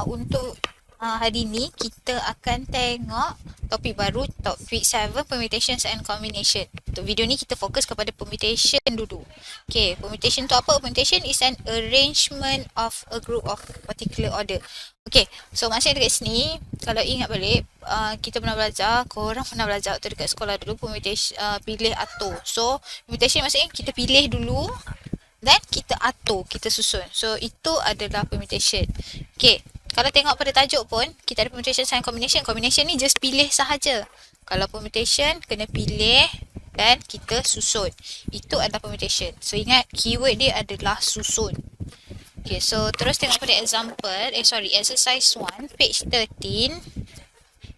untuk hari ni kita akan tengok topik baru, topik 7, permutations and combination. Untuk video ni kita fokus kepada permutation dulu. Okay, permutation tu apa? Permutation is an arrangement of a group of particular order. Okay, so maksudnya dekat sini, kalau ingat balik, kita pernah belajar, korang pernah belajar waktu dekat sekolah dulu, permutation, pilih atur. So, permutation maksudnya kita pilih dulu, dan kita atur, kita susun. So, itu adalah permutation. Okay, kalau tengok pada tajuk pun, kita ada permutation and combination. Combination ni just pilih sahaja. Kalau permutation, kena pilih dan kita susun. Itu adalah permutation. So, ingat keyword dia adalah susun. Okay, so terus tengok pada exercise 1, page 13.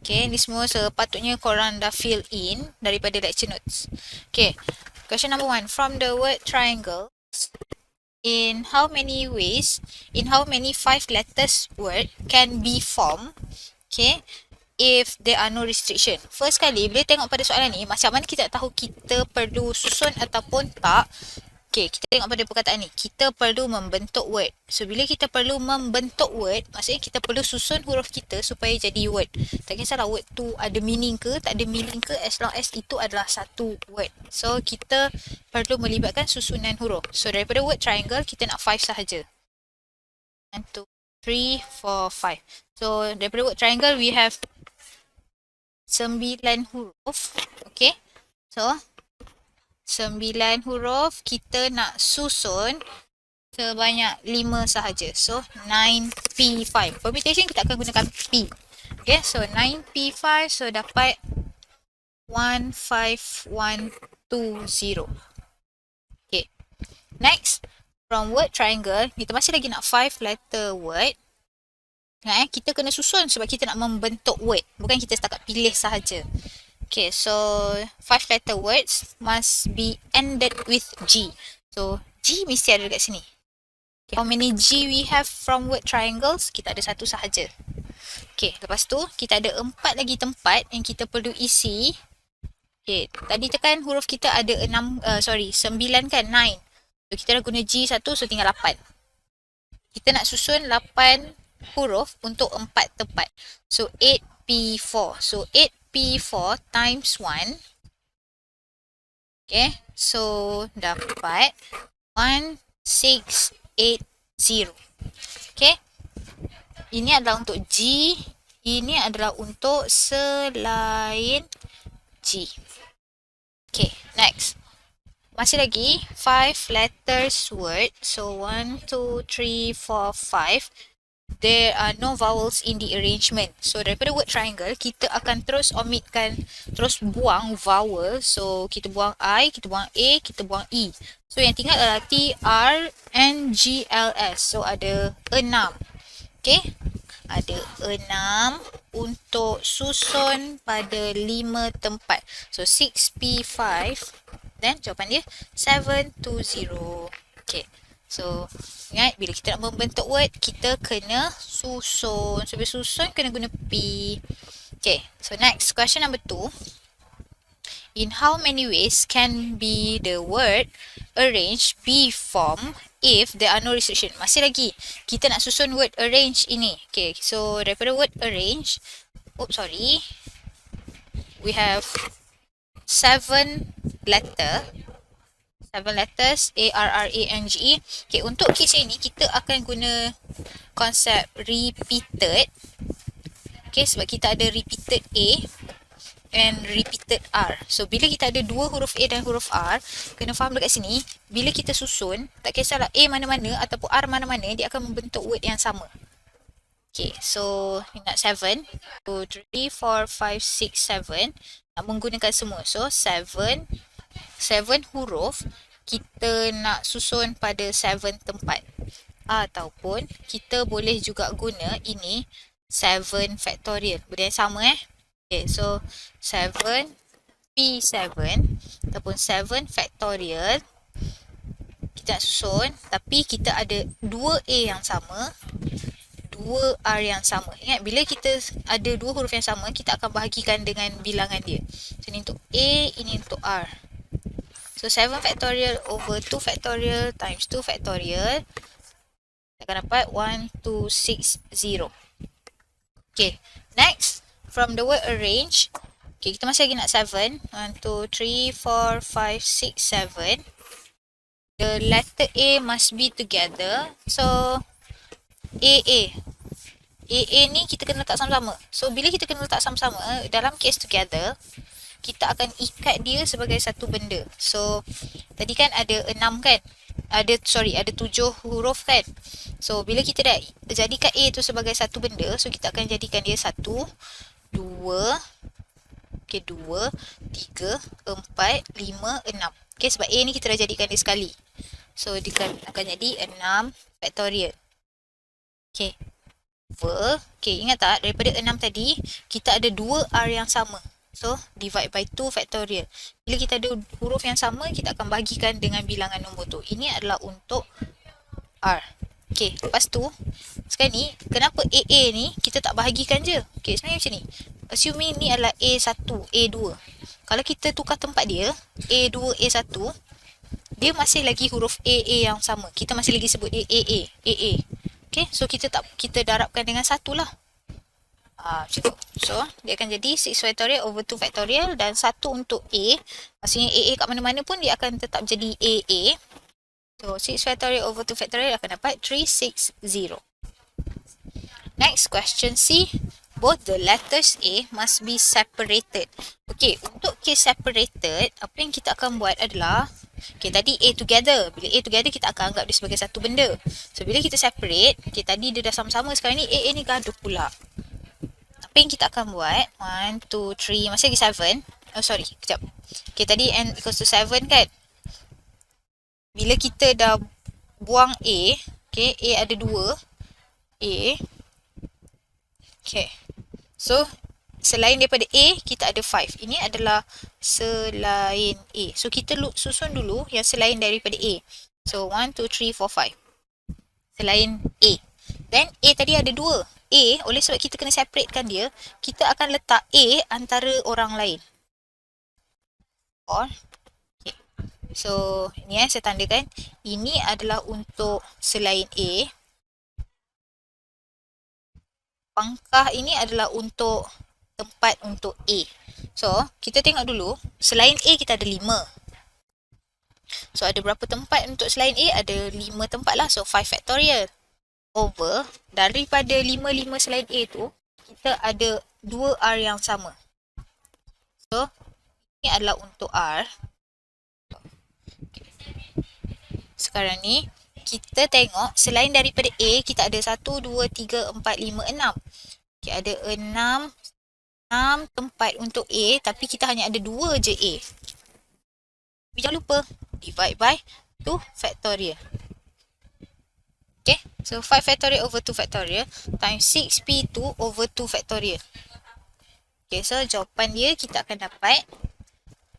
Okay, ni semua sepatutnya korang dah fill in daripada lecture notes. Okay, question number 1. From the word triangle, in how many 5 letters word can be formed, okay, if there are no restriction. First kali, bila tengok pada soalan ni, macam mana kita tahu kita perlu susun ataupun tak? Okay, kita tengok pada perkataan ni. Kita perlu membentuk word. So, bila kita perlu membentuk word, maksudnya kita perlu susun huruf kita supaya jadi word. Tak kisahlah word tu ada meaning ke, tak ada meaning ke, as long as itu adalah satu word. So, kita perlu melibatkan susunan huruf. So, daripada word triangle, kita nak 5 sahaja. 1, 2, 3, 4, 5. So, daripada word triangle, we have 9 huruf. Okay. So, 9 huruf, kita nak susun sebanyak 5 sahaja. So, 9P5. Permutation kita akan gunakan P. Okay, so 9P5, so dapat 15120. Okay, next, from word triangle, kita masih lagi nak 5 letter word. Kita kena susun sebab kita nak membentuk word. Bukan kita setakat pilih sahaja. Okay, so 5 letter words must be ended with G. So, G mesti ada dekat sini. Okay, how many G we have from word triangles? Kita ada 1 sahaja. Okay, lepas tu kita ada 4 lagi tempat yang kita perlu isi. Okay, tadi tekan huruf kita ada 9 kan, 9. So, kita dah guna G 1, so tinggal 8. Kita nak susun 8 huruf untuk 4 tempat. So, 8P4. So, 8P4 times 1. Okay, so dapat 1680. Okay, ini adalah untuk G, ini adalah untuk selain G. Okay, next. Masih lagi 5 letters word. So 1, 2, 3, 4, 5. There are no vowels in the arrangement. So, daripada word triangle, kita akan terus omitkan, terus buang vowel. So, kita buang I, kita buang A, kita buang E. So, yang tinggal adalah T, R, N, G, L, S. So, ada 6. Okay? Ada 6 untuk susun pada 5 tempat. So, 6P5. Dan jawapan dia 720. Okay. So, ingat bila kita nak membentuk word, kita kena susun. So, bila susun, kena guna P. Okay, so next, question number 2. In how many ways can be the word arrange be formed if there are no restriction? Masih lagi, kita nak susun word arrange ini. Okay, so daripada word arrange, we have 7 letters, A, R, R, A, N, G, E. Okay, untuk case ini, kita akan guna konsep repeated. Okay, sebab kita ada repeated A and repeated R. So, bila kita ada 2 huruf A dan huruf R, kena faham dekat sini, bila kita susun, tak kisahlah A mana-mana ataupun R mana-mana, dia akan membentuk word yang sama. Okay, so, ingat 7. 2, 3, 4, 5, 6, 7. Nak menggunakan semua. So, 7 huruf, kita nak susun pada 7 tempat. Ataupun kita boleh juga guna ini 7 factorial. Benda yang sama Okay, so 7P7 ataupun 7 factorial. Kita nak susun, tapi kita ada 2A yang sama, 2R yang sama. Ingat, bila kita ada 2 huruf yang sama, kita akan bahagikan dengan bilangan dia. So, ini untuk A, ini untuk R. So, 7 factorial over 2 factorial times 2 factorial. akan dapat 1260. Okay, next from the word arrange. Okay, kita masih lagi nak 7. 1, 2, 3, 4, 5, 6, 7. The letter A must be together. So AA ni kita kena letak sama-sama. So bila kita kena letak sama-sama, dalam case together, kita akan ikat dia sebagai satu benda. So tadi kan ada 6 kan? Ada 7 huruf kan? So bila kita dah jadikan A tu sebagai satu benda, so kita akan jadikan dia 1, 2, okay, 2, 3, 4, 5, 6. Okay, sebab A ni kita dah jadikan dia sekali. So dia akan jadi 6 factorial. Okay. Okay, ingat tak? Daripada 6 tadi, kita ada 2 R yang sama. So, divide by 2 factorial. Bila kita ada huruf yang sama, kita akan bagikan dengan bilangan nombor tu. Ini adalah untuk R. Okay, lepas tu, sekarang ni, kenapa AA ni kita tak bahagikan je? Okay, sebenarnya macam ni. Assuming ni adalah A1, A2. Kalau kita tukar tempat dia, A2, A1, dia masih lagi huruf AA yang sama. Kita masih lagi sebut dia AA. Okay, so kita darabkan dengan 1 lah. Macam tu. So, dia akan jadi 6 factorial over 2 factorial dan 1 untuk A. Maksudnya AA kat mana-mana pun dia akan tetap jadi AA. So, 6 factorial over 2 factorial akan dapat 360. Next question C. Both the letters A must be separated. Okay, untuk case separated, apa yang kita akan buat adalah, okay, tadi A together. Bila A together, kita akan anggap dia sebagai satu benda. So, bila kita separate, okay, tadi dia dah sama-sama. Sekarang ni A ni gaduh pula. Apa yang kita akan buat? 1, 2, 3. Masih lagi 7. Oh, sorry. Kejap. Okay, tadi n equals to 7 kan? Bila kita dah buang A, okay, A ada 2. A. Okay. So, selain daripada A, kita ada 5. Ini adalah selain A. So, kita susun dulu yang selain daripada A. So, 1, 2, 3, 4, 5. Selain A. Then, A tadi ada 2. A, oleh sebab kita kena separatekan dia, kita akan letak A antara orang lain. Okay. So, ni saya tandakan. Ini adalah untuk selain A. Pangkah ini adalah untuk tempat untuk A. So, kita tengok dulu. Selain A kita ada 5. So, ada berapa tempat untuk selain A? Ada 5 tempat lah. So, 5 factorial. Over, daripada 5 selain A tu, kita ada 2 R yang sama. So, ini adalah untuk R. Sekarang ni, kita tengok selain daripada A, kita ada 1, 2, 3, 4, 5, 6. Okay, ada 6 tempat untuk A, tapi kita hanya ada 2 je A. Tapi jangan lupa, divide by 2 factorial. Okay, so 5 factorial over 2 factorial times 6p2 over 2 factorial. Okay, so jawapan dia kita akan dapat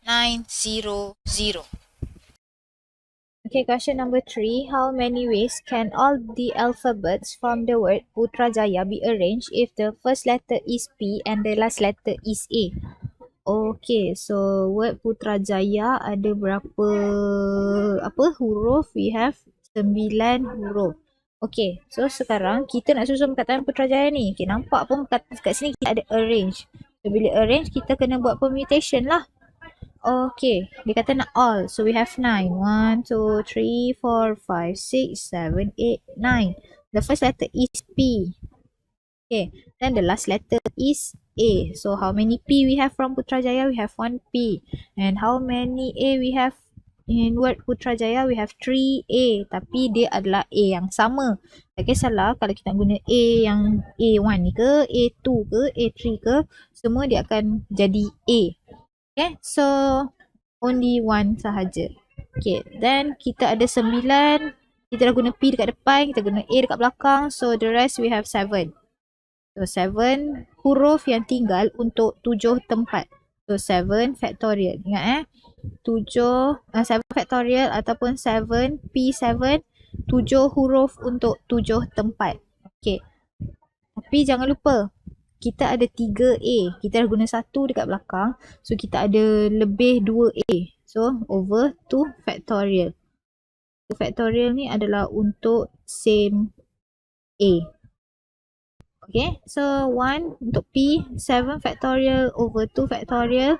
900. Okay, question number 3. How many ways can all the alphabets from the word Putrajaya be arranged if the first letter is P and the last letter is A? Okay, so word Putrajaya ada berapa huruf? We have 9 huruf. Okay, so sekarang kita nak susun perkataan Putrajaya ni. Okay, nampak pun kat sini kita ada arrange. So, bila arrange, kita kena buat permutation lah. Okay, dia kata nak all. So, we have 9. 1, 2, 3, 4, 5, 6, 7, 8, 9. The first letter is P. Okay, then the last letter is A. So, how many P we have from Putrajaya? We have 1 P. And how many A we have? In word Putrajaya, we have 3A. Tapi dia adalah A yang sama. Tak kisahlah kalau kita guna A yang A1 ni ke, A2 ke, A3 ke. Semua dia akan jadi A. Okay, so only one sahaja. Okay, then kita ada 9. Kita dah guna P dekat depan, kita guna A dekat belakang. So the rest we have 7. So 7 huruf yang tinggal untuk 7 tempat. So 7 factorial. Ingat 7 factorial ataupun 7 P7, 7 huruf untuk 7 tempat. Okay. Tapi jangan lupa, kita ada 3A. Kita dah guna 1 dekat belakang. So kita ada lebih 2A. So over 2 factorial. 2 factorial ni adalah untuk same A. Okay, so 1 untuk P, 7 factorial over 2 factorial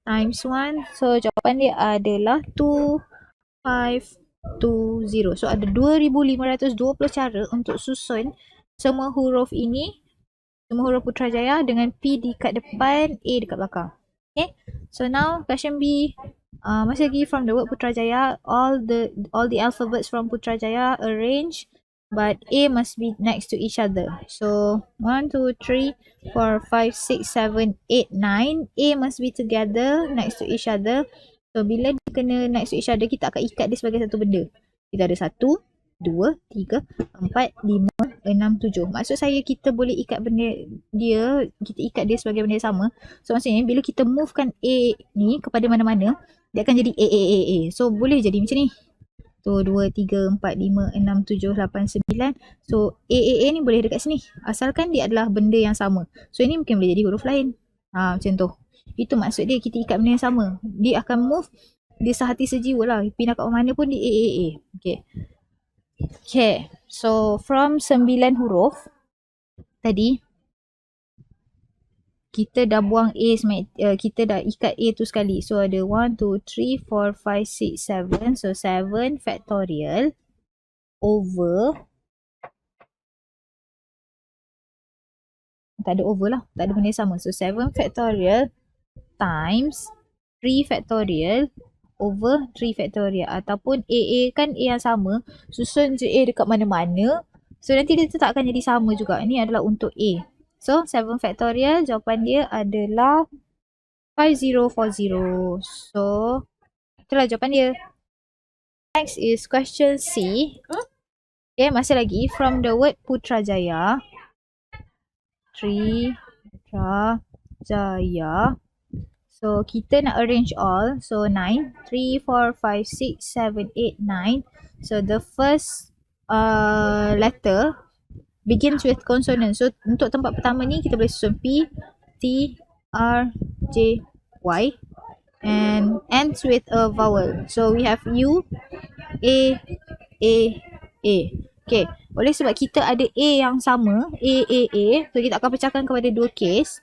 times 1. So jawapan dia adalah 2520. So ada 2520 cara untuk susun semua huruf ini, semua huruf Putrajaya dengan P dekat depan, A dekat belakang. Okay, so now question B. Masih lagi from the word Putrajaya, all the alphabets from Putrajaya arrange, but A must be next to each other. So 1, 2, 3, 4, 5, 6, 7, 8, 9. A must be together next to each other. So bila dia kena next to each other, kita akan ikat dia sebagai satu benda. Kita ada 1, 2, 3, 4, 5, 6, 7. Maksud saya kita boleh ikat benda dia, kita ikat dia sebagai benda yang sama. So maksudnya bila kita movekan A ni kepada mana-mana, dia akan jadi A. So boleh jadi macam ni. So 2, 3, 4, 5, 6, 7, 8, 9. So A ni boleh dekat sini. Asalkan dia adalah benda yang sama. So ini mungkin boleh jadi huruf lain. Macam tu. Itu maksud dia, kita ikat benda yang sama. Dia akan move, dia sehati sejiwa lah. Pindah kat mana pun dia A. Okay. So from 9 huruf tadi, kita dah buang A, kita dah ikat A tu sekali. So ada 1, 2, 3, 4, 5, 6, 7. So 7 factorial over, tak ada over lah, tak ada benda sama. So 7 factorial times 3 factorial over 3 factorial. Ataupun A kan A yang sama, susun je A dekat mana-mana. So nanti dia tak akan jadi sama juga. Ini adalah untuk A. So 7 factorial, jawapan dia adalah 5040. So itulah jawapan dia. Next is question C. Okay, masih lagi from the word Putrajaya. Putrajaya. So kita nak arrange all. So 9, 3, 4, 5, 6, 7, 8, 9. So the first letter begins with consonant. So untuk tempat pertama ni kita boleh susun P, T, R, J, Y and ends with a vowel. So we have U, A. Okay, oleh sebab kita ada A yang sama, A. So kita akan pecahkan kepada dua case.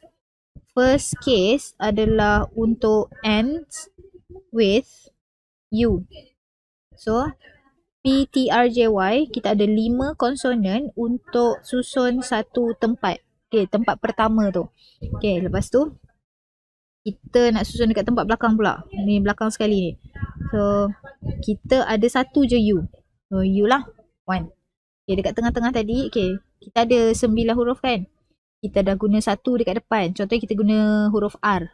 First case adalah untuk ends with U. So P, T, R, J, Y, kita ada 5 konsonan untuk susun satu tempat. Okay, tempat pertama tu. Okay, lepas tu kita nak susun dekat tempat belakang pula. Ni belakang sekali ni. So kita ada satu je U. So U lah, 1. Okay, dekat tengah-tengah tadi, okay, kita ada 9 huruf kan. Kita dah guna satu dekat depan. Contohnya kita guna huruf R.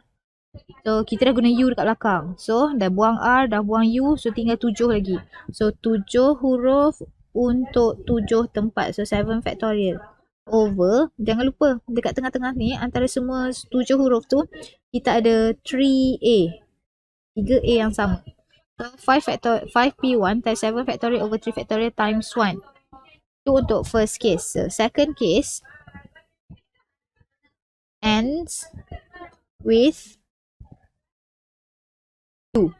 So kita dah guna U dekat belakang. So dah buang R, dah buang U. So tinggal 7 lagi. So 7 huruf untuk 7 tempat. So 7 factorial over, jangan lupa dekat tengah-tengah ni antara semua 7 huruf tu kita ada 3A. 3A yang sama. So 5P1 times 7 factorial over 3 factorial times 1. Itu untuk first case. So second case ends with 2.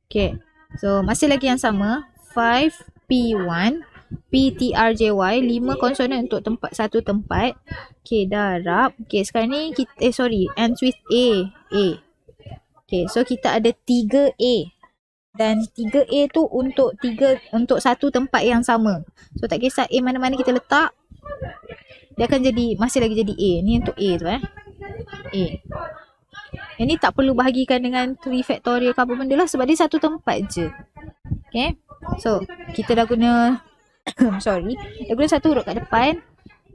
Okay. So masih lagi yang sama. 5P1 PTRJY, 5 konsonan untuk satu tempat. Okay, darab. Okay, sekarang ni kita ends with A. Okay, so kita ada 3A. Dan 3A tu untuk satu tempat yang sama. So tak kisah A mana-mana kita letak, dia akan jadi, masih lagi jadi A. Ni untuk A tu A. Yang ni tak perlu bahagikan dengan 3 factorial ke apa benda lah, sebab dia satu tempat je. Okay, so kita dah guna dah guna satu huruf kat depan,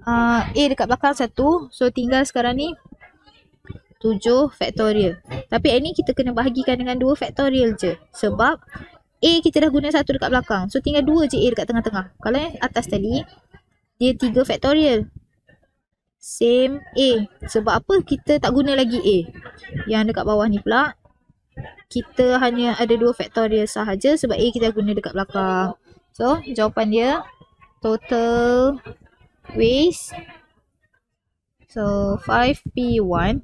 A dekat belakang satu. So tinggal sekarang ni 7 factorial. Tapi ini kita kena bahagikan dengan 2 factorial je, sebab A kita dah guna satu dekat belakang. So tinggal 2 je A dekat tengah-tengah. Kalau yang atas tadi dia 3 factorial, same A. Sebab apa kita tak guna lagi A? Yang dekat bawah ni pula kita hanya ada 2 factorial sahaja, sebab A kita guna dekat belakang. So jawapan dia total waste. So 5P1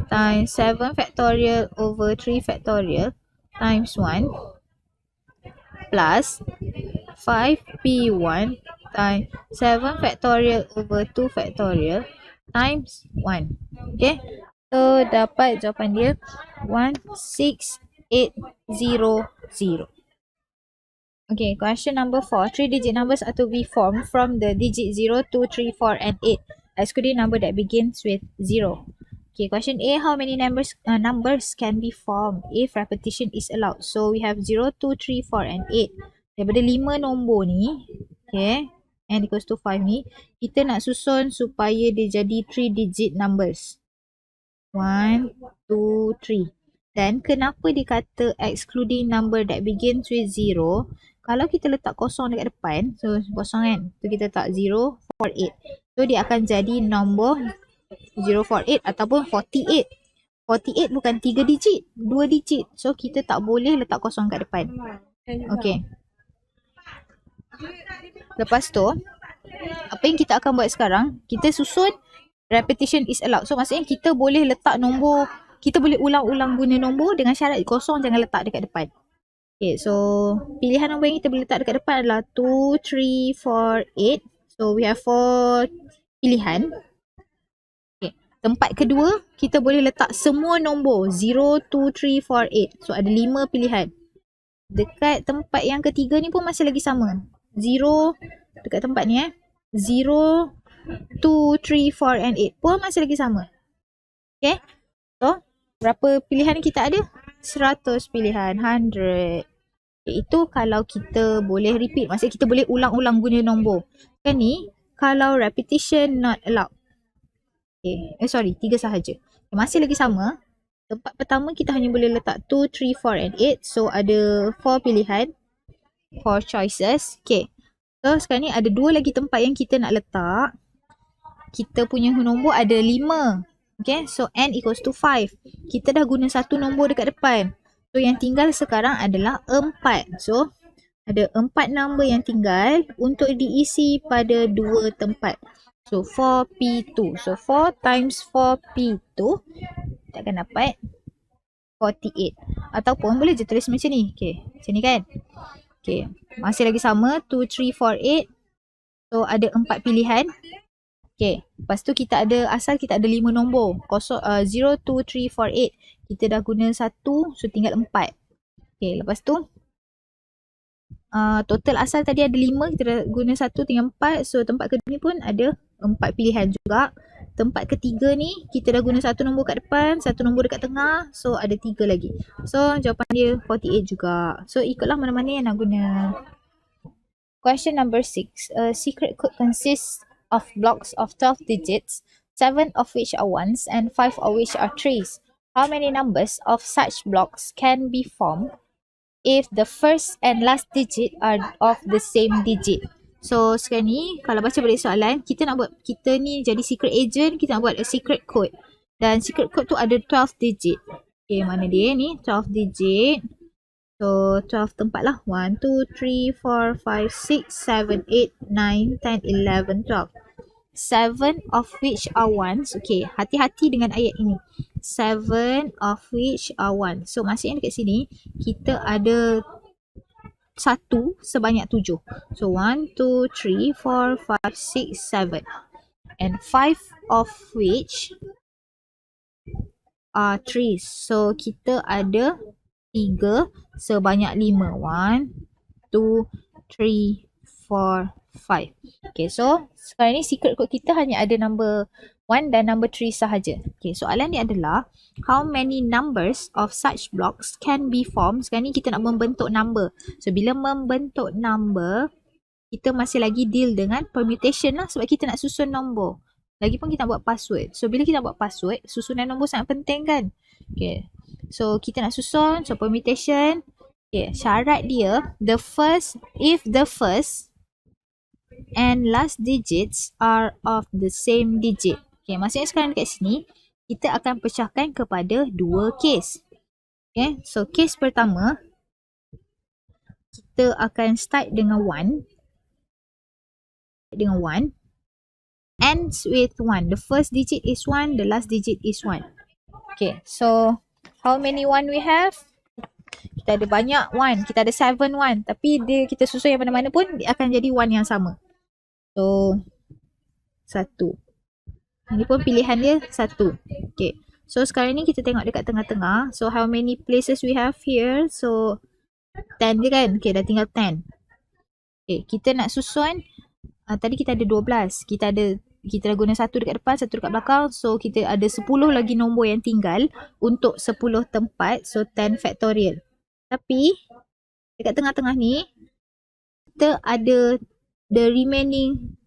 times 7 factorial over 3 factorial times 1 plus 5P1 times 7 factorial over 2 factorial times 1. Okay. So dapat jawapan dia 16800. Okay, question number 4. 3-digit numbers are to be formed from the digit 0, 2, 3, 4 and 8, excluding number that begins with 0. Okay, question A. How many numbers can be formed if repetition is allowed? So, we have 0, 2, 3, 4 and 8. Daripada 5 nombor ni, okay, n equals to 5 ni, kita nak susun supaya dia jadi 3-digit numbers. 1, 2, 3. Dan kenapa dia kata excluding number that begins with 0? Kalau kita letak kosong dekat depan, so kosong kan, so kita letak 0, 4, 8. So dia akan jadi nombor 0, 4, 8 ataupun 48. 48 bukan 3 digit, 2 digit. So kita tak boleh letak kosong kat depan. Okay. Lepas tu, apa yang kita akan buat sekarang, kita susun repetition is allowed. So maksudnya kita boleh letak nombor, kita boleh ulang-ulang guna nombor dengan syarat kosong jangan letak dekat depan. Okay, so pilihan nombor yang kita boleh letak dekat depan adalah 2, 3, 4, 8. So we have 4 pilihan. Okay, tempat kedua kita boleh letak semua nombor 0, 2, 3, 4, 8. So ada 5 pilihan. Dekat tempat yang ketiga ni pun masih lagi sama. 0 dekat tempat ni 0, 2, 3, 4 and 8 pun masih lagi sama. Okay, so berapa pilihan kita ada? 100 pilihan, 100. Itu kalau kita boleh repeat. Maksudnya kita boleh ulang-ulang guna nombor. Kan ni, kalau repetition not allowed. Okay. Sorry, 3 sahaja. Masih lagi sama. Tempat pertama kita hanya boleh letak 2, 3, 4 and 8. So ada 4 pilihan. 4 choices. Okay. So sekarang ni ada 2 lagi tempat yang kita nak letak. Kita punya nombor ada 5. Okay. So n equals to 5. Kita dah guna satu nombor dekat depan. So yang tinggal sekarang adalah 4. So ada 4 nombor yang tinggal untuk diisi pada 2 tempat. So 4P2. So 4 times 4P2 kita akan dapat 48. Ataupun boleh je tulis macam ni. Okay, macam ni kan. Okay, masih lagi sama 2, 3, 4, 8. So ada 4 pilihan. Okay, lepas tu kita ada, asal kita ada 5 nombor. 0, 2, 3, 4, 8. Kita dah guna 1, so tinggal 4. Okay, lepas tu total asal tadi ada 5, kita dah guna 1, tinggal 4. So tempat kedua ni pun ada 4 pilihan juga. Tempat ketiga ni kita dah guna 1 nombor kat depan, 1 nombor dekat tengah. So ada 3 lagi. So jawapan dia 48 juga. So ikutlah mana-mana yang nak guna. Question number 6. A secret code consists of blocks of 12 digits, 7 of which are ones and 5 of which are threes. How many numbers of such blocks can be formed if the first and last digit are of the same digit? So sekarang ni kalau baca balik soalan, kita nak buat, kita ni jadi secret agent, kita nak buat a secret code. Dan secret code tu ada 12 digit. Okay, mana dia ni? 12 digit. So 12 tempat lah. 1, 2, 3, 4, 5, 6, 7, 8, 9, 10, 11, 12. 7 of which are ones. Okay, hati-hati dengan ayat ini. 7 of which are ones. So maksudnya dekat sini kita ada 1 sebanyak 7. So 1, 2, 3, 4, 5, 6, 7. And 5 of which are threes. So kita ada 3 sebanyak 5. 1, 2, 3, 4, 5. Okay, so sekarang ni secret code kita hanya ada number 1 dan number 3 sahaja. Okay, soalan ni adalah how many numbers of such blocks can be formed. Sekarang ni kita nak membentuk number. So bila membentuk number, kita masih lagi deal dengan permutation lah, sebab kita nak susun nombor. Lagipun kita nak buat password. So bila kita nak buat password, susunan nombor sangat penting kan. Okay, so kita nak susun. So permutation. Okay, syarat dia, if the first and last digits are of the same digit. Okay, maksudnya sekarang dekat sini, kita akan pecahkan kepada 2 case. Okay, so case pertama, kita akan start dengan 1. Ends with 1. The first digit is 1, the last digit is 1. Okay, so how many 1 we have? Kita ada banyak 1. Kita ada 7 1. Tapi kita susun yang mana-mana pun dia akan jadi 1 yang sama. So 1. Ini pun pilihan dia 1. Okay. So sekarang ni kita tengok dekat tengah-tengah. So how many places we have here? So 10 je kan? Okay, dah tinggal 10. Okay, kita nak susun. Tadi kita ada 12. Kita dah guna 1 dekat depan, 1 dekat belakang. So kita ada 10 lagi nombor yang tinggal untuk 10 tempat. So 10 factorial. Tapi dekat tengah-tengah ni kita ada the remaining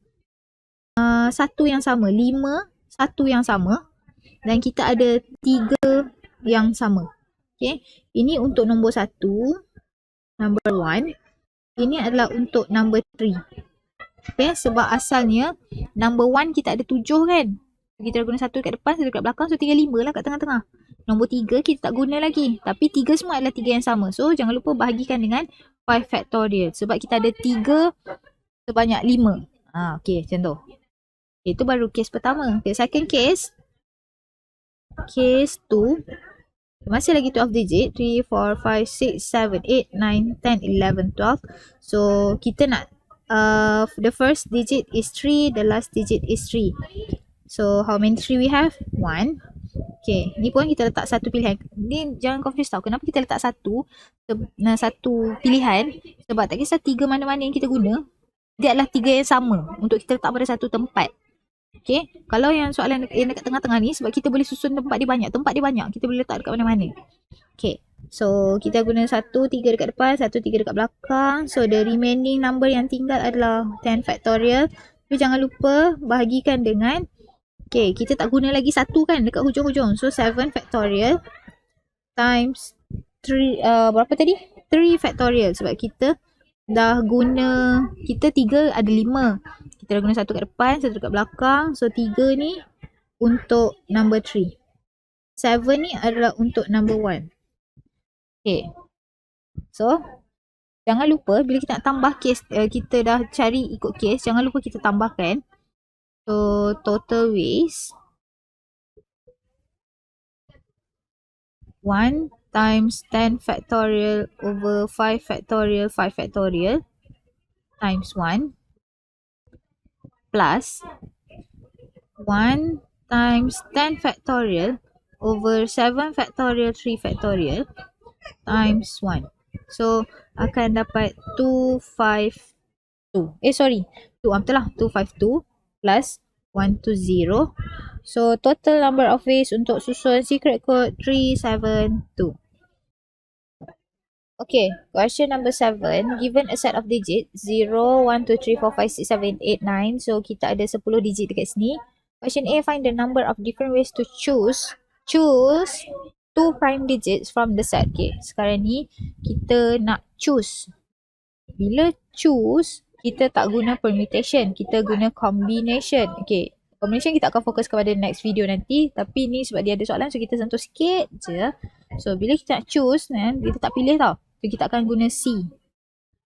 1 yang sama, 5 1 yang sama, dan kita ada 3 yang sama. Okay, ini untuk nombor 1, number 1. Ini adalah untuk number 3. Okay, sebab asalnya number 1 kita ada 7 kan. Kita guna 1 kat depan, 1 kat belakang, so tinggal 5 lah kat tengah-tengah. Nombor 3 kita tak guna lagi, tapi 3 semua adalah 3 yang sama. So jangan lupa bahagikan dengan 5 factorial sebab kita ada 3 sebanyak 5. Okay, macam tu. Itu baru case pertama. Okay, second case. Case 2. Masih lagi 12 digit. 3, 4, 5, 6, 7, 8, 9, 10, 11, 12. So, kita nak the first digit is 3. The last digit is 3. So, how many 3 we have? 1. Okay, ni pun kita letak satu pilihan. Ni jangan confuse tau. Kenapa kita letak satu pilihan? Sebab tak kisah 3 mana-mana yang kita guna, dia adalah 3 yang sama untuk kita letak pada satu tempat. Okay, kalau yang soalan yang dekat tengah-tengah ni, sebab kita boleh susun tempat dia banyak, kita boleh letak dekat mana-mana. Okay, so kita guna 1, 3 dekat depan, 1, 3 dekat belakang. So the remaining number yang tinggal adalah 10 factorial. Tapi jangan lupa bahagikan dengan, okay, kita tak guna lagi 1 kan dekat hujung-hujung. So 7 factorial times 3, berapa tadi? 3 factorial sebab kita dah guna, kita 3 ada 5. Kita dah guna 1 kat depan, 1 kat belakang. So 3 ni untuk number 3. 7 ni adalah untuk number 1. Okay. So jangan lupa bila kita nak tambah case, kita dah cari ikut case, jangan lupa kita tambahkan. So total ways 1 times 10 factorial over 5 factorial 5 factorial times 1 plus 1 times 10 factorial over 7 factorial 3 factorial times 1. So akan dapat 252. Betul lah, 252 plus 120. So total number of ways untuk susun secret code 372. Okay, question number 7. Given a set of digits 0, 1, 2, 3, 4, 5, 6, 7, 8, 9. So kita ada 10 digit dekat sini. Question A, find the number of different ways to choose 2 prime digits from the set. Okay, sekarang ni kita nak choose. Bila choose, kita tak guna permutation, kita guna combination. Okay, combination kita akan fokus kepada next video nanti. Tapi ni sebab dia ada soalan, so kita sentuh sikit je. So bila kita nak choose, kita tak pilih tau. So kita akan guna C.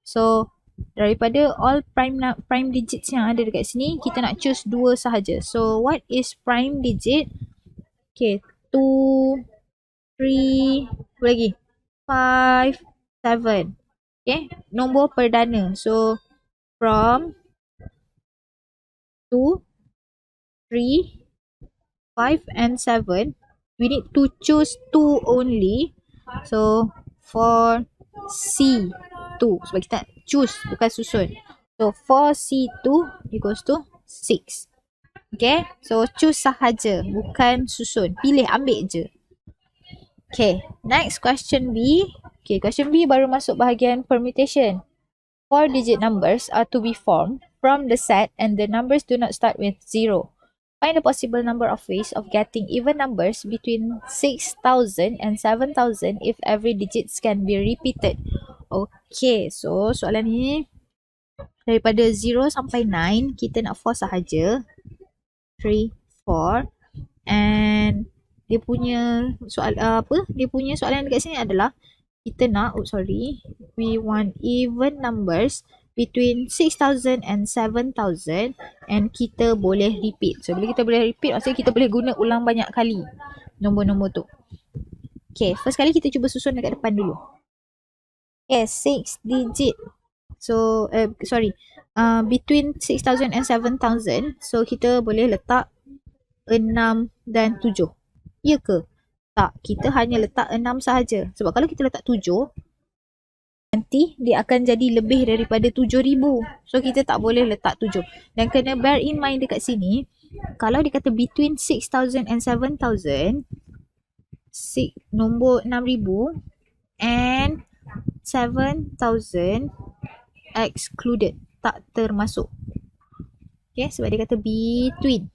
So daripada all prime digits yang ada dekat sini, kita nak choose 2 sahaja. So what is prime digit? Okay, 2, 3, apa lagi? 5, 7. Okay, nombor perdana. So from 2, 3, 5 and 7, we need to choose 2 only. So for C2, sebab kita choose bukan susun. So for C2 equals to 6. Okay, so choose sahaja, bukan susun. Pilih, ambil je. Okay, next question B. Okay, question B baru masuk bahagian permutation. 4 digit numbers are to be formed from the set and the numbers do not start with 0. Find the possible number of ways of getting even numbers between 6,000 and 7,000 if every digits can be repeated. Okay, so soalan ni daripada 0 sampai 9, kita nak 4 sahaja. 3, 4. And dia punya soalan dekat sini adalah kita nak, we want even numbers between 6,000 and 7,000 and kita boleh repeat. So bila kita boleh repeat, maksudnya kita boleh guna ulang banyak kali nombor-nombor tu. Okay, first kali kita cuba susun dekat depan dulu. Okay, 6 digit. So, between 6,000 and 7,000. So, kita boleh letak 6 dan 7. Ya ke? Tak, kita hanya letak 6 sahaja. Sebab kalau kita letak 7, nanti dia akan jadi lebih daripada 7,000. So, kita tak boleh letak 7. Dan kena bear in mind dekat sini, kalau dia kata between 6,000 and 7,000, nombor 6,000 and 7,000 excluded, tak termasuk. Okay, sebab dia kata between.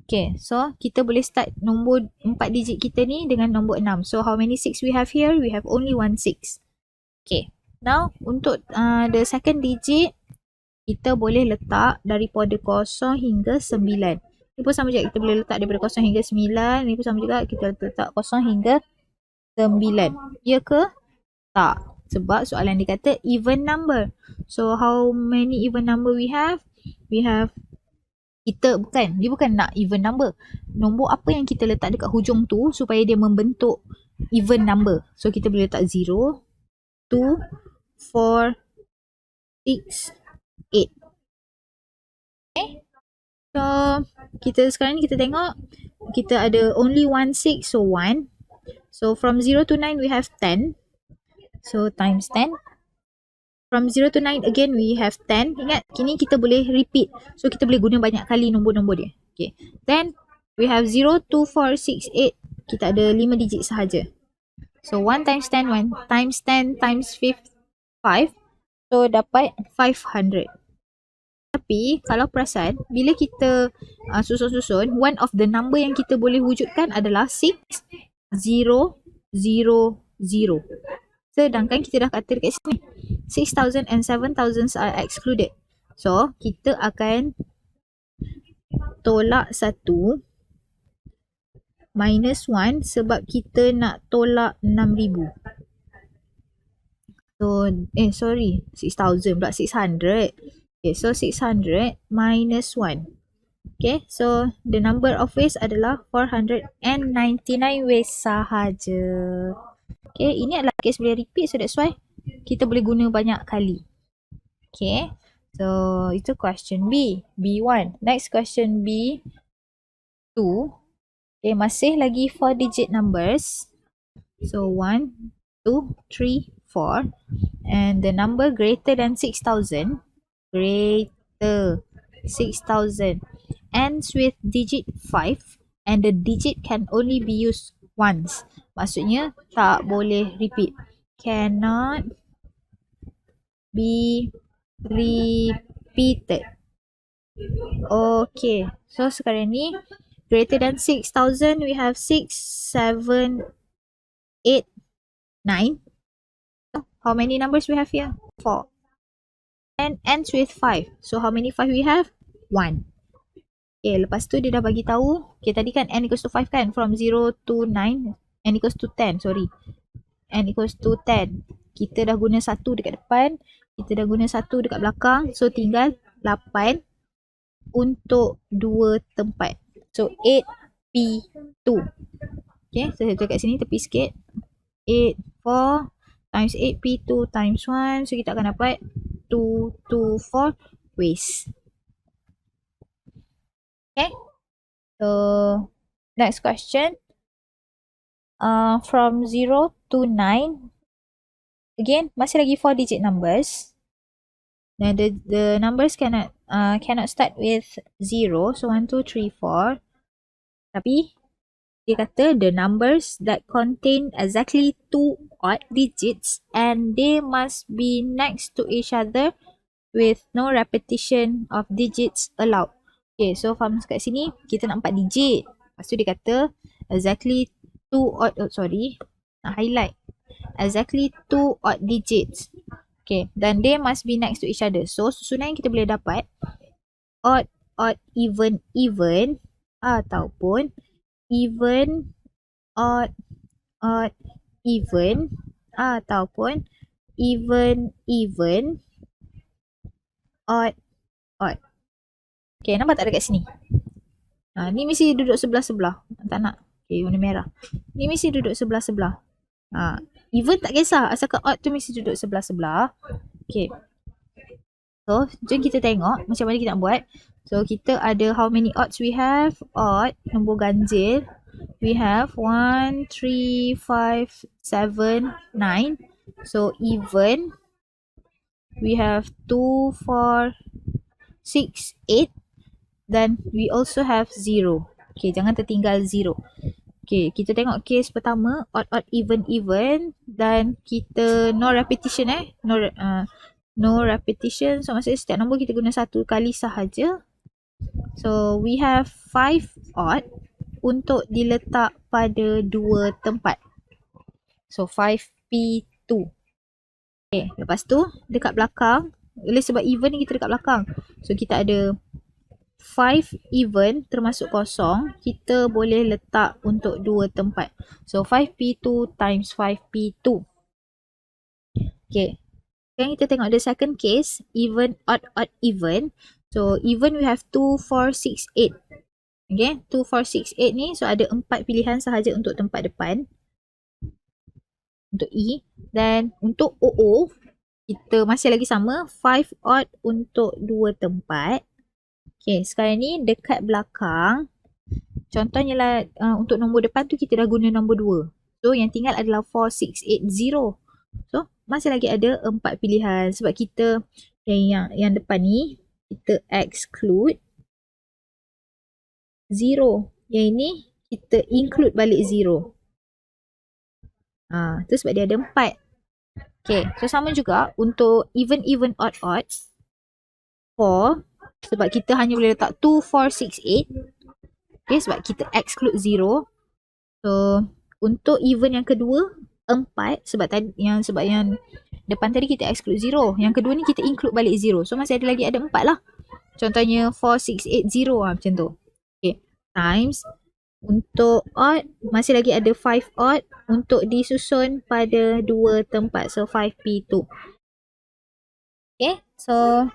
Okay, so kita boleh start nombor 4 digit kita ni dengan nombor 6. So, how many 6 we have here? We have only 1 6. Okay, now untuk the second digit, kita boleh letak daripada 0 hingga 9. Ini pun sama juga, kita boleh letak daripada 0 hingga 9. Ini pun sama juga, kita letak 0 hingga 9. Ya ke? Tak. Sebab soalan dia kata even number. So, how many even number we have? We have, dia bukan nak even number. Nombor apa yang kita letak dekat hujung tu supaya dia membentuk even number. So, kita boleh letak 0, 2, 4, 6, 8. Okay. So, sekarang ni kita tengok, kita ada only 1 6, so 1. So, from 0 to 9 we have 10. So, times 10. From 0 to 9 again we have 10. Ingat, kini kita boleh repeat. So, kita boleh guna banyak kali nombor-nombor dia. Okay. Then, we have 0, 2, 4, 6, 8. Kita ada 5 digit sahaja. So, 1 times 10, 1 times 10 times 5. So, dapat 500. Tapi, kalau perasan, bila kita susun-susun, one of the number yang kita boleh wujudkan adalah 6, 0, 0, 0. Sedangkan kita dah kata dekat sini 6,000 and 7,000 are excluded. So, kita akan tolak 1 minus 1 sebab kita nak tolak 6,000. So, 6,000 pula, 600. Okay, so 600 minus 1. Okay, so the number of ways adalah 499 ways sahaja. Okay, ini adalah case boleh repeat, so that's why kita boleh guna banyak kali. Okay, so itu question B, B1. Next question B2. Okay, masih lagi 4 digit numbers. So 1, 2, 3, 4. And the number greater than 6,000. Greater 6,000. Ends with digit 5. And the digit can only be used once. Maksudnya tak boleh repeat. Cannot be repeated. Okay. So sekarang ni greater than 6,000 we have 6, 7, 8, 9. So, how many numbers we have here? 4. And ends with 5. So how many 5 we have? 1. Okay, lepas tu dia dah bagi tahu. Okay, tadi kan n equals to 5 kan? From 0 to 9. N equals to 10, sorry. N equals to 10. Kita dah guna 1 dekat depan. Kita dah guna 1 dekat belakang. So, tinggal 8 untuk 2 tempat. So, 8P2. Okay, so saya kat sini tepi sikit. 8, 4 times 8P2 times 1. So, kita akan dapat 2, 2, 4 ways. Okay. So, next question. From 0 to 9. Again, masih lagi 4 digit numbers. Now the numbers cannot start with 0. So 1, 2, 3, 4. Tapi dia kata the numbers that contain exactly 2 odd digits and they must be next to each other with no repetition of digits allowed. Okay, so faham kat sini kita nak 4 digit. Lepas tu dia kata exactly 2 odd, nak highlight. Exactly 2 odd digits. Okay, dan they must be next to each other. So, susunan yang kita boleh dapat odd, odd, even, even ataupun even, odd, odd, even ataupun even, even, odd, odd. Okay, nampak tak dekat sini? Ni mesti duduk sebelah-sebelah. Tak nak. Okay, warna merah. Ni mesti duduk sebelah-sebelah. Even tak kisah. Asalkan odd tu mesti duduk sebelah-sebelah. Okay. So, jom kita tengok macam mana kita nak buat. So, kita ada how many odds we have? Odd, nombor ganjil. We have 1, 3, 5, 7, 9. So, even. We have 2, 4, 6, 8. Dan we also have 0. Okay, jangan tertinggal 0. Okay, kita tengok case pertama. Odd, odd, even, even. Dan kita no repetition no repetition. So maksudnya setiap nombor kita guna satu kali sahaja. So we have 5 odd untuk diletak pada 2 tempat. So 5P2. Okay, lepas tu dekat belakang, oleh sebab even ni kita dekat belakang, so kita ada 5 even termasuk kosong, kita boleh letak untuk 2 tempat. So 5P2 times 5P2. Okay, sekarang kita tengok the second case, even, odd, odd, even. So even we have 2, 4, 6, 8. Okay, 2, 4, 6, 8 ni, so ada 4 pilihan sahaja untuk tempat depan. Untuk E. Dan untuk OO, kita masih lagi sama, 5 odd untuk 2 tempat. Okay, sekarang ni dekat belakang, contohnya lah untuk nombor depan tu kita dah guna nombor 2. So yang tinggal adalah 4, 6, 8, 0. So masih lagi ada 4 pilihan sebab kita yang depan ni kita exclude 0. Yang ini kita include balik 0. Tu sebab dia ada 4. Okay, so sama juga untuk even, even, odd, odd. 4, sebab kita hanya boleh letak 2, 4, 6, 8. Okay, sebab kita exclude 0. So untuk even yang kedua 4, sebab yang depan tadi kita exclude 0. Yang kedua ni kita include balik 0. So masih ada lagi ada 4 lah. Contohnya 4, 6, 8, 0 macam tu. Okay. Times. Untuk odd, masih lagi ada 5 odd untuk disusun pada 2 tempat. So 5P2. Okay. So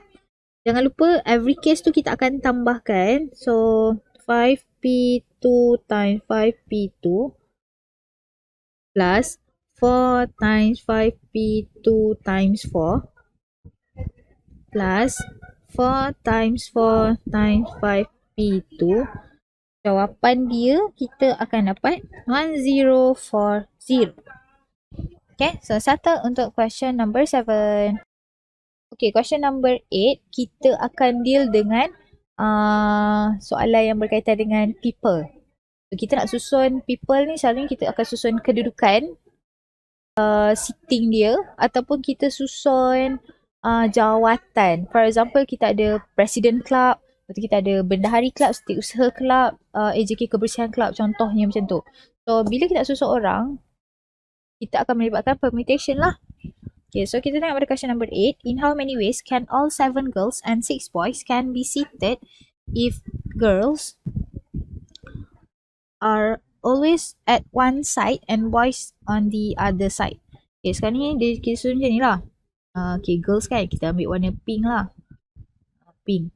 jangan lupa every case tu kita akan tambahkan. So 5P2 times 5P2 plus 4 times 5P2 times 4 plus 4 times 4 times 5P2. Jawapan dia kita akan dapat 1040. Okay, so settle untuk question number 7. Okay, question number 8, kita akan deal dengan soalan yang berkaitan dengan people. So, kita nak susun people ni, selalunya kita akan susun kedudukan sitting dia, ataupun kita susun jawatan. For example, kita ada President Club, lepas tu kita ada Bendahari Club, Setiausaha Club, AJK Kebersihan Club, contohnya macam tu. So, bila kita nak susun orang, kita akan melibatkan permutation lah. Okay, so kita tengok pada question number 8. In how many ways can all 7 girls and 6 boys can be seated if girls are always at one side and boys on the other side? Okay, sekarang ni dia kita susun macam ni lah. Okay, girls kan, kita ambil warna pink lah. Pink.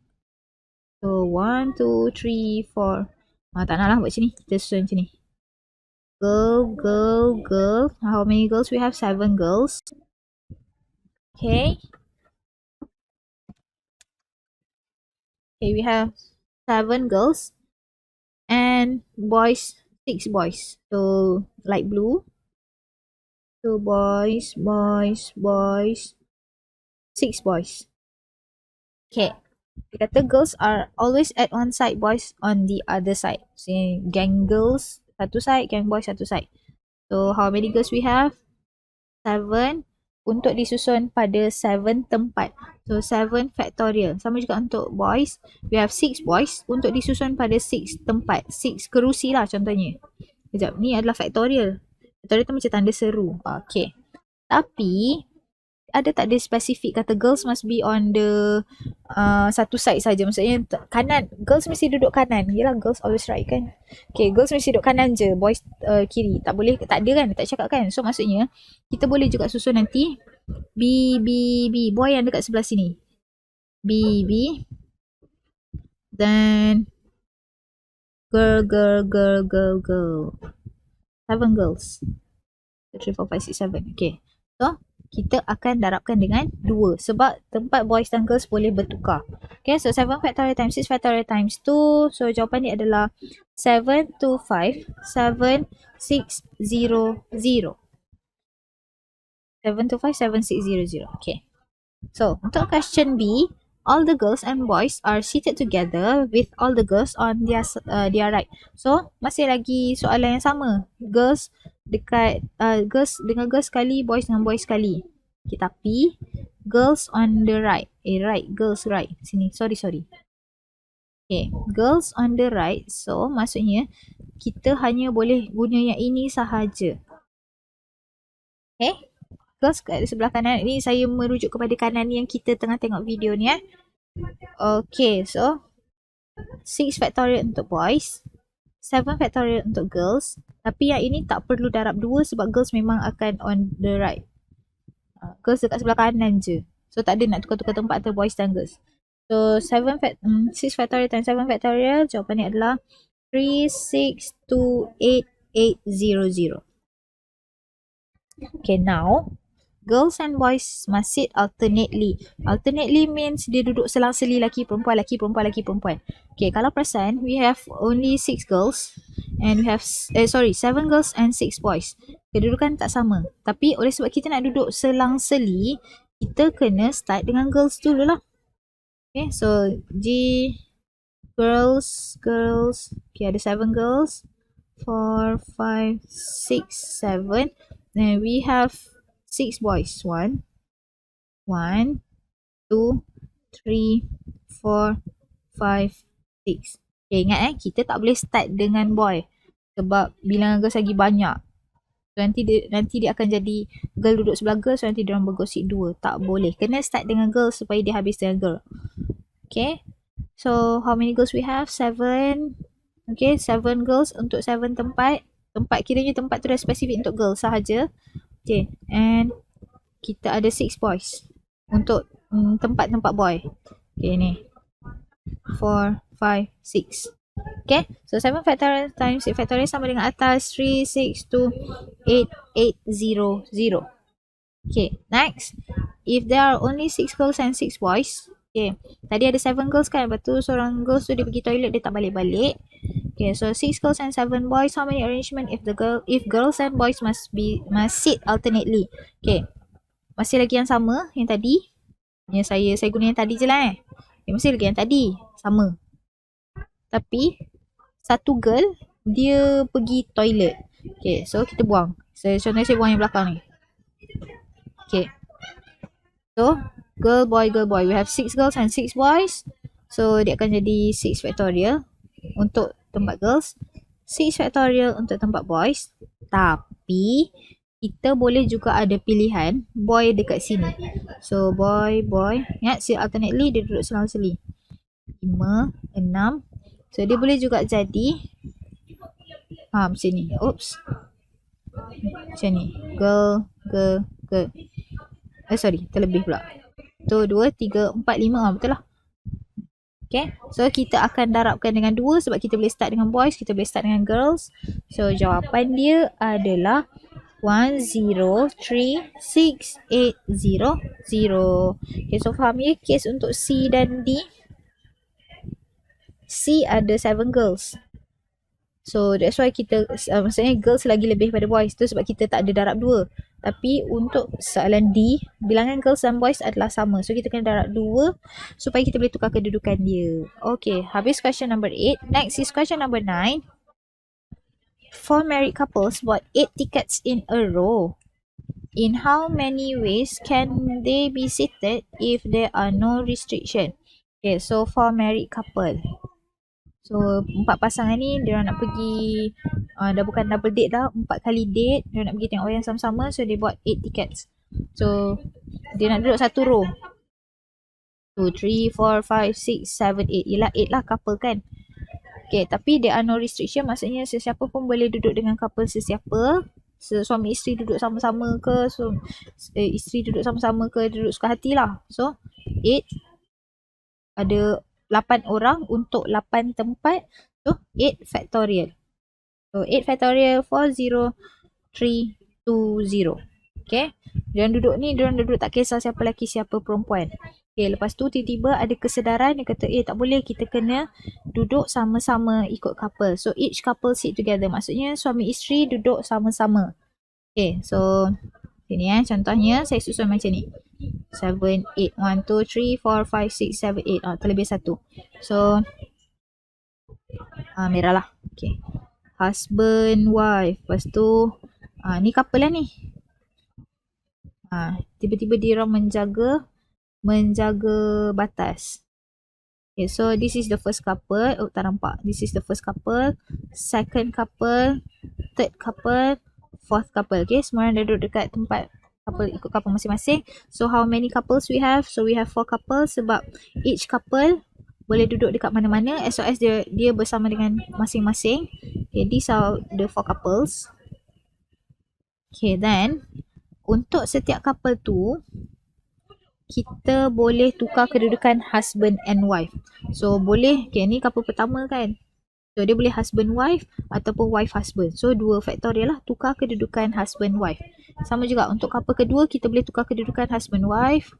So 1, 2, 3, 4. Tak nak lah buat macam ni. Kita susun macam ni. Girl, girl, girl. How many girls? We have 7 girls. Okay. Okay, we have 7 girls. And boys, 6 boys. So light blue. So boys, boys, boys. 6 boys. Okay. Dia kata girls are always at one side, boys on the other side. So gang girls satu side, gang boys satu side. So how many girls we have? 7 untuk disusun pada 7 tempat. So 7 factorial. Sama juga untuk boys. We have 6 boys untuk disusun pada 6 tempat. 6 kerusi lah contohnya. Sekejap, ni adalah factorial. Factorial tu macam tanda seru. Okay. Tapi ada tak dia spesifik kata girls must be on the satu side saja. Maksudnya kanan, girls mesti duduk kanan. Yelah, girls always right kan. Okay, girls mesti duduk kanan je, boys kiri. Tak boleh, tak ada kan, tak cakap kan. So maksudnya kita boleh juga susun nanti B, B, B, boy yang dekat sebelah sini, B, B. Then girl, girl, girl, girl, girl. 7 girls. 2, 3, 4, 5, 6, 7. Okay. So kita akan darabkan dengan 2 sebab tempat boys dan girls boleh bertukar. Okay, so 7 factorial times 6 factorial times 2. So jawapan dia adalah 725 7600. 725 7600. Okay. So, untuk question B, all the girls and boys are seated together with all the girls on their right. So, masih lagi soalan yang sama. Girls dekat girls dengan girls sekali, boys dengan boys sekali. Okay, tapi girls on the right. Right, girls right. Sini, sorry. Okay, girls on the right. So, maksudnya kita hanya boleh guna yang ini sahaja. Okay? Girls kat sebelah kanan ni, saya merujuk kepada kanan ni yang kita tengah tengok video ni Okay, so 6 factorial untuk boys, 7 factorial untuk girls. Tapi yang ini tak perlu darab 2 sebab girls memang akan on the right. Girls dekat sebelah kanan je. So tak ada nak tukar-tukar tempat antara boys dan girls. So 6 factorial times 7 factorial, jawapannya adalah 3628800. Okay, now girls and boys must sit alternately. Alternately means dia duduk selang-seli, laki perempuan, laki perempuan, laki perempuan. Okay, kalau perasan, we have only 6 girls and we have 7 girls and 6 boys. Kedudukan tak sama. Tapi oleh sebab kita nak duduk selang-seli, kita kena start dengan girls dulu lah. Okay, so G girls. Okay, ada 7 girls. 4, 5, 6, 7. Then we have 6 boys. 1, 2, 3, 4, 5, 6. Okay, ingat kita tak boleh start dengan boy sebab bilangan girls lagi banyak. So, nanti dia akan jadi girl duduk sebelah girl, so nanti dia orang bergosip 2. Tak boleh. Kena start dengan girl supaya dia habis dengan girl. Okay. So, how many girls we have? 7. Okay, 7 girls untuk 7 tempat. Kiranya tempat tu dah spesifik untuk girls sahaja. Okay, and kita ada 6 boys untuk tempat-tempat boy. Okay, ni 4, 5, 6. Okay, so 7 factorial times 6 factorial sama dengan atas 3628800. Okay, next, if there are only 6 girls and 6 boys. Okay, tadi ada 7 girls kan, lepas tu seorang girls tu dia pergi toilet, dia tak balik-balik. Okay, so 6 girls and 7 boys. How many arrangement if girls and boys must sit alternately? Okay, masih lagi yang sama yang tadi. Yang saya guna yang tadi je lah masih lagi yang tadi sama. Tapi satu girl dia pergi toilet. Okay, so kita buang. Contohnya saya buang yang belakang ni. Okay, so girl boy. We have 6 girls and 6 boys. So dia akan jadi 6 factorial untuk tempat girls, 6 factorial untuk tempat boys. Tapi kita boleh juga ada pilihan boy dekat sini. So boy. Ingat sit alternately, dia duduk selang-seli. 5, 6. So dia boleh juga jadi macam ni. Oops. Macam ni. Girl. Terlebih pula. Tu 2, 3, 4, 5. Betul lah. Okay, so kita akan darabkan dengan 2 sebab kita boleh start dengan boys, kita boleh start dengan girls. So jawapan dia adalah 1036800. Okay, so faham ya case untuk C dan D? C ada 7 girls. So that's why kita maksudnya girls lagi lebih pada boys tu sebab kita tak ada darab 2. Tapi untuk soalan D, bilangan girls dan boys adalah sama. So kita kena darab 2 supaya kita boleh tukar kedudukan dia. Okay, habis question number 8. Next is question number 9. 4 married couples bought 8 tickets in a row. In how many ways can they be seated if there are no restriction? Okay, so 4 married couple. So 4 pasangan ni dia nak pergi dah bukan double date dah, 4 kali date. Dia nak pergi tengok wayang sama-sama, so dia buat 8 tickets. So dia nak duduk satu row. 2, 3, 4, 5, 6, 7, 8. Yelah 8 lah couple kan. Okay, tapi there are no restriction, maksudnya sesiapa pun boleh duduk dengan couple sesiapa. Suami isteri duduk sama-sama ke, isteri duduk sama-sama ke, duduk suka hati lah. So 8 ada 8 orang untuk 8 tempat. So 8 factorial. So 8 factorial 40320. Okay. Diorang duduk ni, diorang duduk tak kisah siapa lelaki, siapa perempuan. Okay, lepas tu tiba-tiba ada kesedaran, dia kata, tak boleh, kita kena duduk sama-sama ikut couple. So, each couple sit together. Maksudnya, suami isteri duduk sama-sama. Okay, so, sini contohnya, saya susun macam ni. 7, 8, 1, 2, 3, 4, 5, 6, 7, 8. Terlebih satu. So, merah lah. Okay. Husband, wife. Lepas tu, ni couple lah ni. Tiba-tiba dia orang menjaga batas. Okay, so this is the first couple. Oh, tak nampak. This is the first couple, second couple, third couple, fourth couple. Okay, semua orang duduk dekat tempat couple, ikut couple masing-masing. So how many couples we have? So we have 4 couples sebab each couple boleh duduk dekat mana-mana as long as dia bersama dengan masing-masing. Okay, these are the 4 couples. Okay, then untuk setiap couple tu kita boleh tukar kedudukan husband and wife. So boleh, okay, ni couple pertama kan. So dia boleh husband wife ataupun wife husband. So 2 faktorial lah, tukar kedudukan husband wife. Sama juga untuk couple kedua kita boleh tukar kedudukan husband wife.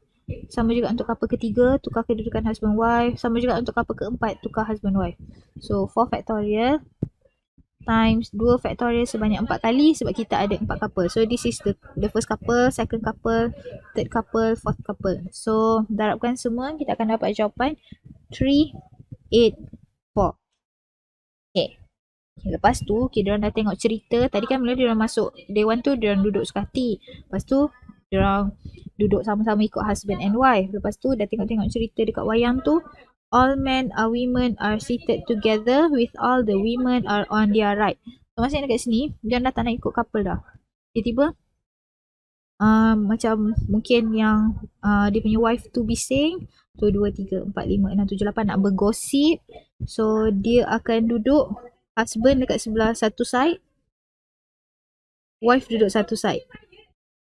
Sama juga untuk couple ketiga tukar kedudukan husband wife. Sama juga untuk couple keempat tukar husband wife. So 4 faktorial times 2 faktorial sebanyak 4 kali sebab kita ada 4 couple. So this is the first couple, second couple, third couple, fourth couple. So darabkan semua, kita akan dapat jawapan 3, 8, 4. Okay. Lepas tu, diorang dah tengok cerita. Tadi kan mula diorang masuk day 1 tu, diorang duduk suka hati. Lepas tu, diorang duduk sama-sama ikut husband and wife. Lepas tu, dah tengok-tengok cerita dekat wayang tu. All men or women are seated together with all the women are on their right. So, maksudnya dekat sini, dia dah tak nak ikut couple dah. Tiba-tiba, macam mungkin yang dia punya wife tu bising. So, 2, 3, 4, 5, 6, 7, 8 nak bergosip. So, dia akan duduk husband dekat sebelah satu side. Wife duduk satu side.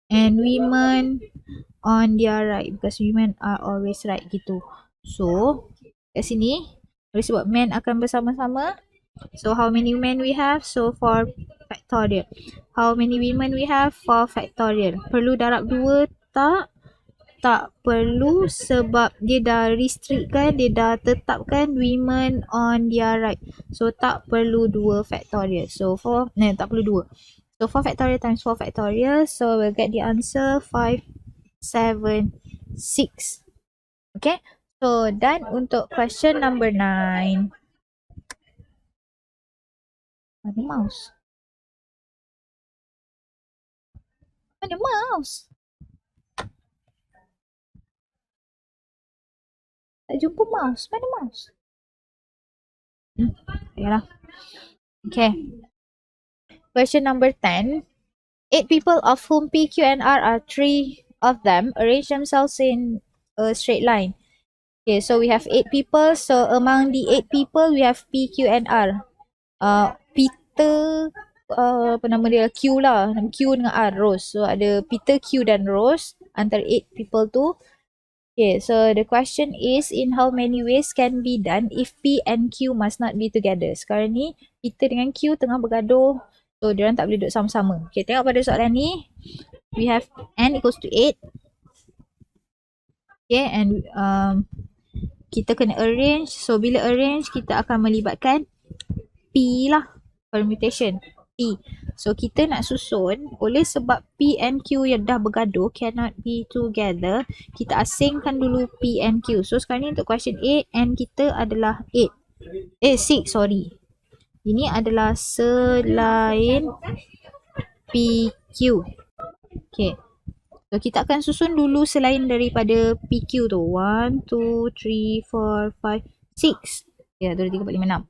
And women on their right. Because women are always right gitu. So, kat sini, boleh sebut men akan bersama-sama. So, how many men we have? So, 4 factorial. How many women we have? 4 factorial. Perlu darab 2 tak? Tak perlu sebab dia dah restrictkan, dia dah tetapkan women on their right. So, tak perlu 2 factorial. So, tak perlu 2. So, 4 factorial times 4 factorial. So, we'll get the answer 5, 7, 6. Okay. So, dan untuk question number 9. Mana mouse? Mana mouse? Tak jumpa mouse. Mana mouse? Yalah. Okay. Question number 10. 8 people of whom P, Q, and R are 3 of them arrange themselves in a straight line. Okay, so we have 8 people. So among the 8 people, we have P, Q, and R. Peter, apa nama dia? Q lah. Q dengan R, Rose. So ada Peter, Q dan Rose antara 8 people tu. Okay, so the question is, in how many ways can be done if P and Q must not be together? Sekarang ni, Peter dengan Q tengah bergaduh. So, diorang tak boleh duduk sama-sama. Okay, tengok pada soalan ni. We have N equals to 8. Okay, and kita kena arrange. So, bila arrange, kita akan melibatkan P lah. Permutation. P. So, kita nak susun. Oleh sebab P and Q yang dah bergaduh cannot be together. Kita asingkan dulu P and Q. So, sekarang ni untuk question 8. N kita adalah 6, sorry. Ini adalah selain PQ. Okay. So, kita akan susun dulu selain daripada PQ tu. 1, 2, 3, 4, 5, 6. Ya, 2, 3, 4, 5, 6.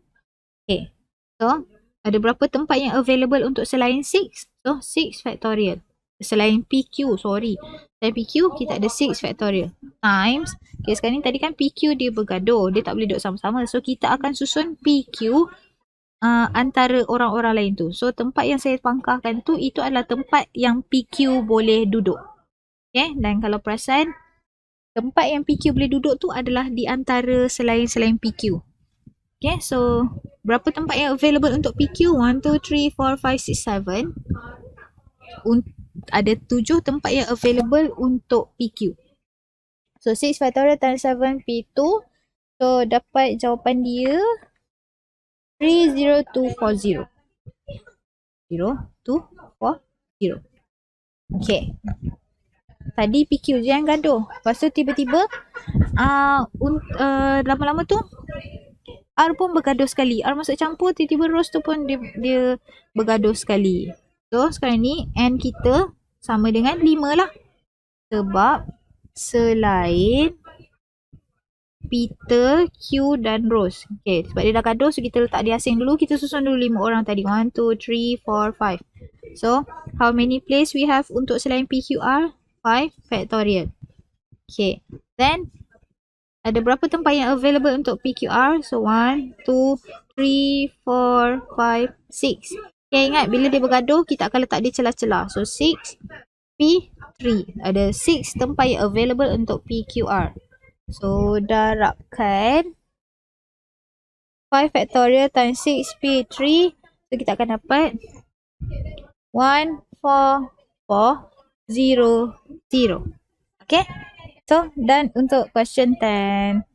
Okay. So, ada berapa tempat yang available untuk selain 6? So, 6 factorial. Selain PQ, sorry. Selain PQ, kita ada 6 factorial. Times. Okay, sekarang ni tadi kan PQ dia bergaduh. Dia tak boleh duduk sama-sama. So, kita akan susun PQ antara orang-orang lain tu. So, tempat yang saya pangkahkan tu, itu adalah tempat yang PQ boleh duduk. Okay, dan kalau perasan, tempat yang PQ boleh duduk tu adalah di antara selain PQ. Okay, so, berapa tempat yang available untuk PQ? 1, 2, 3, 4, 5, 6, 7. ada 7 tempat yang available untuk PQ. So 6 factorial times 7 P2. So dapat jawapan dia 30240. 0240. Okay. Tadi PQ je yang gaduh. Lepas tu tiba-tiba lama-lama tu R pun bergaduh sekali. R masuk campur, tiba-tiba rows tu pun dia bergaduh sekali. So sekarang ni N kita sama dengan 5 lah. Sebab selain Peter, Q dan Rose. Okay, sebab dia dah gaduh, so kita letak dia asing dulu. Kita susun dulu 5 orang tadi. 1, 2, 3, 4, 5. So, how many place we have untuk selain PQR? 5 factorial. Okay, then ada berapa tempat yang available untuk PQR? So, 1, 2, 3, 4, 5, 6. Okay, ingat bila dia bergaduh, kita akan letak dia celah-celah. So, 6, P3. Ada 6 tempat yang available untuk PQR. So, darabkan 5 factorial times 6P3. So, kita akan dapat 14400. Okay? So, done untuk question 10.